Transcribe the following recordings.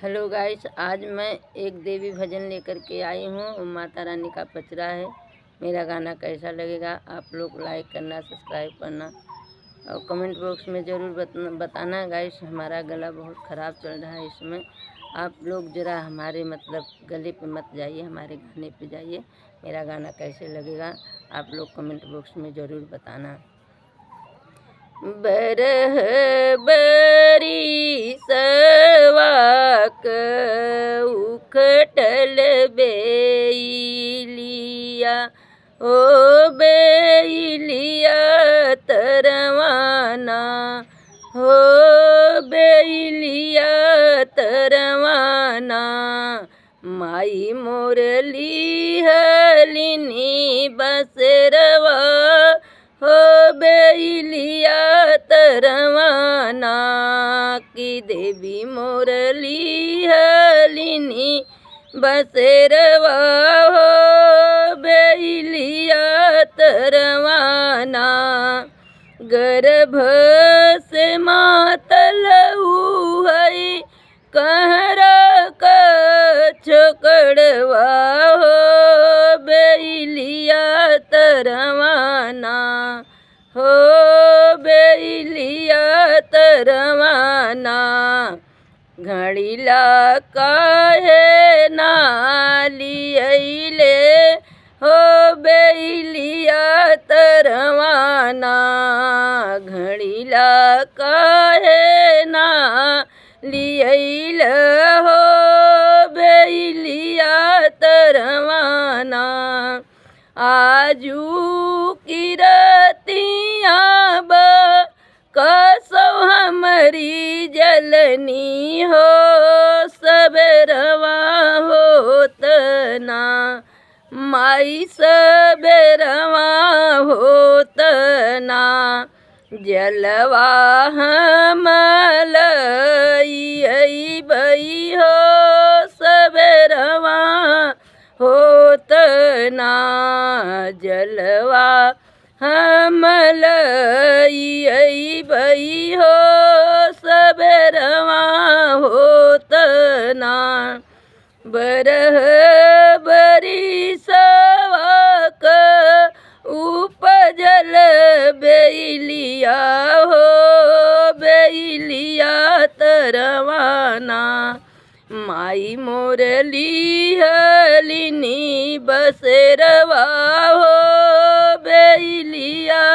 Hello guys, आज मैं एक देवी भजन लेकर के आई हूँ। माता रानी का पचरा है। मेरा गाना कैसा लगेगा आप लोग लाइक करना, सब्सक्राइब करना और कमेंट बॉक्स में ज़रूर बताना। गाइस, हमारा गला बहुत ख़राब चल रहा है इसमें। आप लोग ज़रा हमारे गले पे मत जाइए, हमारे गाने पे जाइए। मेरा गाना कैसे लगेगा आप लोग कमेंट बॉक्स में ज़रूर बताना। बरह बरी सवाक उखटल बेलिया, ओ बेलिया तरवाना, हो बेलिया तरवाना। माई मोरली हलिनी बसरवा, हो बेलिया तरवाना। की देवी मोरली हलिनी बसेरवा, हो बेलिया तरवाना। गर्भ से मातल है कहरा का छोकड़वा, हो बेलिया तरवाना, हो बेलिया तरवाना। घड़ीला काहे नाली अइले, हो बेलिया तरवाना। घड़ीला काहे नाली अइले, हो बेलिया तरवाना। आजू की रतिया कसौ हमारी जलनी, हो सबेरवा होत ना। माई सबेरवा होत ना। जलवा हमल बई, हो सबेरवा होत ना। जलवा हमल बई, हो सबेरवा होत ना। बरह बरी सवाक उपजल बेलिया, हो बेलिया तरवाना। माई मोरली हलिनी बसेरवा, हो बेलिया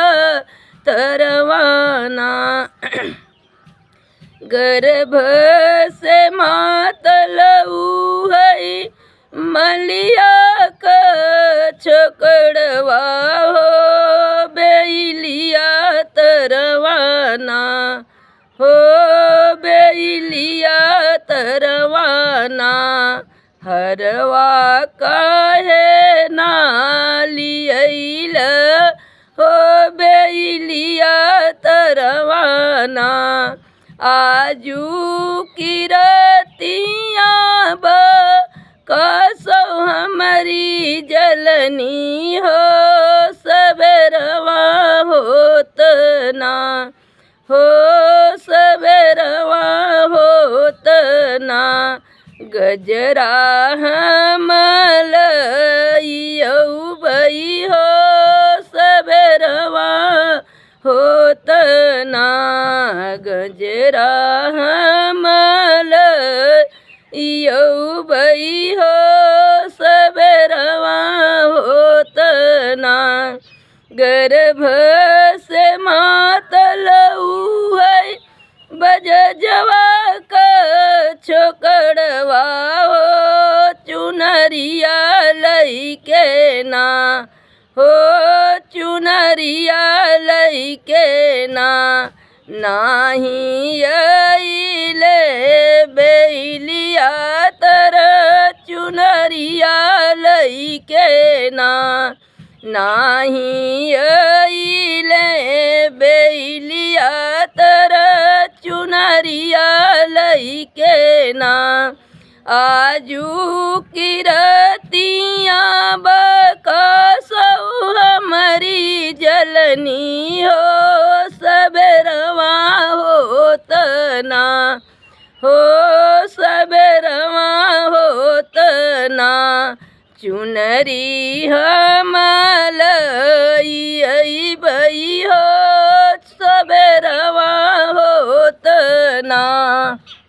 तरवाना। गर्भ से मातल है मलिया का छोकड़वा, हो बेलिया तरवाना, हो बेलिया तरवाना। हरवा काहे नाली अइले, हो बेलिया तरवाना। आजू की रतिया कसौ हमारी जलनी, हो सबेरवा होत ना, हो सबेरवा होत ना। गजरा हमल बई, हो सबेरवा होत ना। गजरा हमल बई, हो सबेरवा होत ना। गर्भ से मातल है बजजवा का छोकड़वा, हो चुनरिया लइके ना, हो चुनरिया लइके ना। नाही अइले बेलिया तर चुनरिया लइके ना। नाही अइले बेलिया तर चुनरिया लइके ना। आजू की रतिया कसौ हमारी जलनी, हो सबेरवा होत ना, हो सबेर चुनरी हम